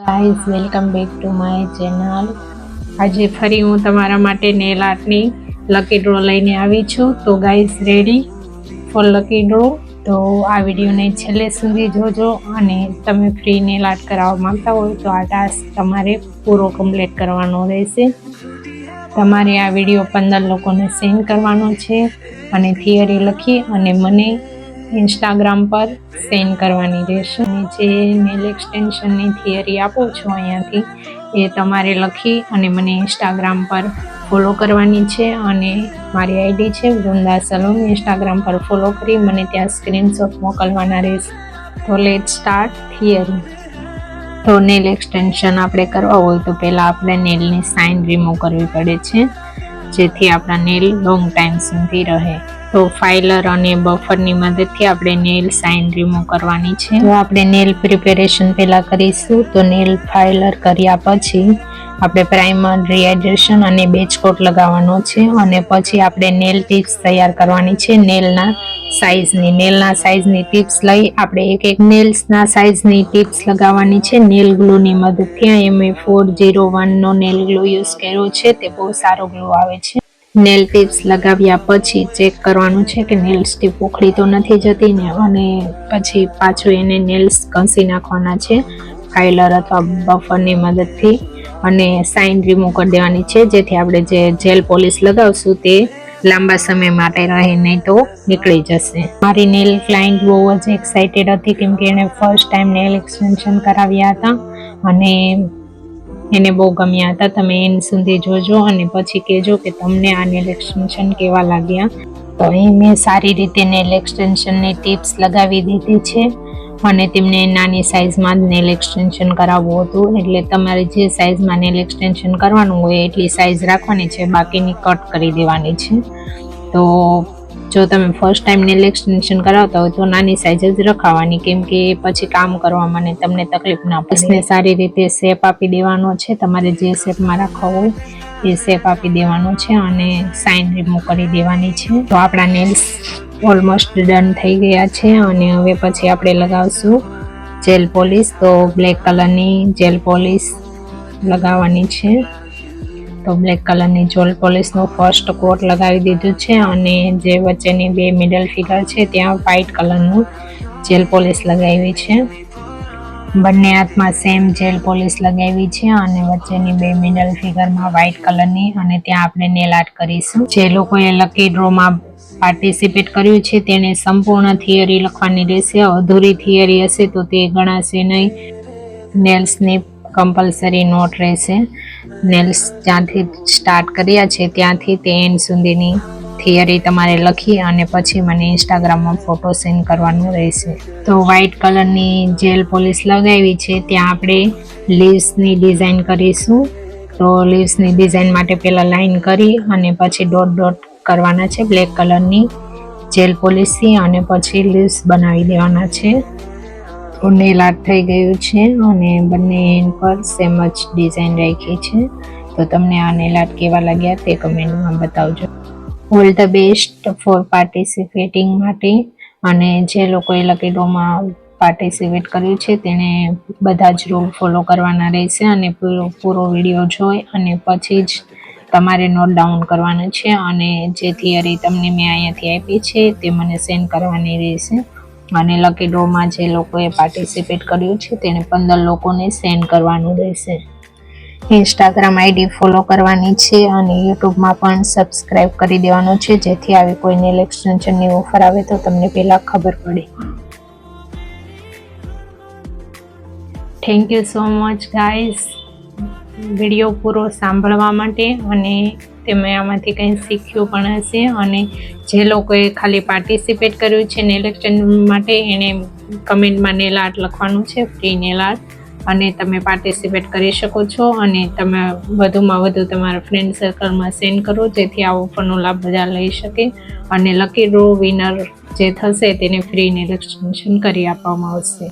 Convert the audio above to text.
Guys welcome back to my channel. આજે ફરી હું તમારા માટે નેલ આર્ટની લકી ડ્રો લઈને આવી છું। તો guys ready for lucky draw. તો આ વિડીયોને છેલ્લે સુધી જોજો અને તમે ફ્રી નેલ આર્ટ કરાવવા માંગતા હોય તો આ ટાસ્ક તમારે પૂરો કમ્પ્લીટ કરવાનો રહેશે। તમારે આ વિડીયો 15 લોકોને સેન્ડ કરવાનો છે અને થિયરી લખી અને મને ઇન્સ્ટાગ્રામ પર સેન્ડ કરવાની રહેશે। અને જે નેલ એક્સટેન્શનની થિયરી આપો છો અહીંયાથી એ તમારે લખી અને મને ઇન્સ્ટાગ્રામ પર ફોલો કરવાની છે અને મારી આઈડી છે વૃંદા સલૂન। ઇન્સ્ટાગ્રામ પર ફોલો કરી મને ત્યાં સ્ક્રીનશોટ મોકલવાના રહેશે। તો લેટ સ્ટાર્ટ થિયરી। તો નેલ એક્સટેન્શન આપણે કરવા હોય તો પહેલાં આપણે નેલની સાઇન રિમૂવ કરવી પડે છે જેથી આપણા નેલ લોંગ ટાઈમ સુધી રહે। તો ફાઇલર અને બફરની મદદથી આપણે નેલ સાઇન રિમૂવ કરવાની છે। તો આપણે નેલ પ્રિપેરેશન પહેલાં કરીશું। તો નેલ ફાઇલર કર્યા પછી આપણે પ્રાઇમર, રિહાઇડ્રેશન અને બેચ કોટ લગાવવાનો છે અને પછી આપણે નેલ ટિપ્સ તૈયાર કરવાની છે નેલના સાઇઝની ટિપ્સ લઈ આપણે એક નેલ્સના સાઇઝની ટિપ્સ લગાવવાની છે નેલ ગ્લુની મદદથી। MA401 નો નેલ ગ્લુ યુઝ કર્યો છે, તે બહુ સારો ગ્લુ આવે છે। નેલ ટિપ્સ લગાવ્યા પછી ચેક કરવાનું છે કે નેલ્સ ટીપ ઉખડી તો નથી જતી ને, અને પછી પાછું એને નેલ્સ ઘસી નાખવાના છે ફાઇલર અથવા બફરની મદદથી અને સાઇન રિમૂવ કરી દેવાની છે જેથી આપણે જે જેલ પોલિશ લગાવશું તે લાંબા સમય માટે રહે, નહીં તો નીકળી જશે। મારી નેલ ક્લાયન્ટ બહુ જ એક્સાઇટેડ હતી કેમ કે એણે ફર્સ્ટ ટાઈમ નેલ એક્સટેન્શન કરાવ્યા હતા અને એને બહુ ગમ્યા હતા। તમે એન્ડ સુધી જોજો અને પછી કહેજો કે તમને આ નેલ એક્સટેન્શન કેવા લાગ્યા। તો અહીં મેં સારી રીતે નેલ એક્સટેન્શનની ટિપ્સ લગાવી દીધી છે અને તેમને નાની સાઇઝમાં જ નેલ એક્સટેન્શન કરાવવું હતું, એટલે તમારે જે સાઇઝમાં નેલ એક્સટેન્શન કરવાનું હોય એટલી સાઇઝ રાખવાની છે, બાકીની કટ કરી દેવાની છે। તો જો તમે ફર્સ્ટ ટાઈમ નેલ એક્સટેન્શન કરાવતા હોય તો નાની સાઇઝ જ રખાવાની કેમ કે પછી કામ કરવામાં ને તમને તકલીફ ના પડે। ને સારી રીતે શેપ આપી દેવાનો છે, તમારે જે શેપમાં રાખવો હોય એ શેપ આપી દેવાનો છે અને સાઇન રિમૂવ કરી દેવાની છે। તો આપણા નેલ્સ ઓલમોસ્ટ ડન થઈ ગયા છે અને હવે પછી આપણે લગાવશું જેલ પોલિશ। તો બ્લેક કલરની જેલ પોલિશ લગાવવાની છે। તો બ્લેક કલરની જેલ પોલિશનું ફર્સ્ટ કોટ લગાવી દીધું છે અને જે વચ્ચેની બે મિડલ ફિગર છે ત્યાં વ્હાઇટ કલરનું જેલ પોલિશ લગાવી છે। બંને હાથમાં સેમ જેલ પોલિશ લગાવી છે અને વચ્ચેની બે મિડલ ફિગરમાં વ્હાઇટ કલરની અને ત્યાં આપણે નેલ આર્ટ કરીશું। જે લોકોએ લકી ડ્રોમાં પાર્ટિસિપેટ કર્યું છે તેને સંપૂર્ણ થિયરી લખવાની રહેશે, અધૂરી થિયરી હશે તો તે ગણાશે નહીં। નેલ્સની કમ્પલસરી નોટ રહેશે। નેલ્સ જ્યાંથી સ્ટાર્ટ કર્યા છે ત્યાંથી તે એન્ડ સુધીની થિયરી તમારે લખી અને પછી મને ઇન્સ્ટાગ્રામમાં ફોટો સેન્ડ કરવાનું રહેશે। તો વ્હાઇટ કલરની જેલ પોલિશ લગાવી છે ત્યાં આપણે લીવ્સની ડિઝાઇન કરીશું। તો લીવ્સની ડિઝાઇન માટે પહેલાં લાઇન કરી અને પછી ડોટ ડોટ કરવાના છે બ્લેક કલરની જેલ પોલિશથી અને પછી લીવ્સ બનાવી દેવાના છે। તો નેલ આર્ટ થઈ ગયું છે અને બંને એન્ડ પર સેમ જ ડિઝાઇન રાખી છે। તો તમને આ નેલ આર્ટ કેવા લાગ્યા તે કમેન્ટમાં બતાવજો। All the best for participating માટે। અને જે લોકોએ લકી ડ્રોમાં પાર્ટિસિપેટ કર્યું છે તેને બધા જ રૂલ ફોલો કરવાના રહેશે અને પૂરો વિડીયો જોઈ અને પછી જ તમારે નોટ ડાઉન કરવાનું છે અને જે થિયરી તમને મેં અહીંયાથી આપી છે તે મને સેન્ડ કરવાની રહેશે। અને લકી ડ્રોમાં જે લોકોએ પાર્ટિસિપેટ કર્યું છે તેને 15 લોકોને સેન્ડ કરવાનું રહેશે। ઇન્સ્ટાગ્રામ આઈડી ફોલો કરવાની છે અને યુટ્યુબમાં પણ સબસ્ક્રાઈબ કરી દેવાનું છે જેથી આવી કોઈ નેલ એક્સટેન્શનની ઓફર આવે તો તમને પહેલાં ખબર પડે। Thank you so much guys video પૂરો સાંભળવા માટે અને તમે આમાંથી કંઈ શીખ્યું પણ હશે। અને જે લોકોએ ખાલી પાર્ટિસિપેટ કર્યું છે નેલ એક્સટેન્શન માટે એને કમેન્ટમાં નેલ આર્ટ લખવાનું છે, ફ્રી નેલ આર્ટ, અને તમે પાર્ટિસિપેટ કરી શકો છો અને તમે વધુમાં વધુ તમારા ફ્રેન્ડ સર્કલમાં સેન્ડ કરો જેથી આ ઓફરનો લાભ બધા લઈ શકે અને લકી ડ્રો વિનર જે થશે તેને ફ્રી નેલ એક્સટેન્શન કરી આપવામાં આવશે।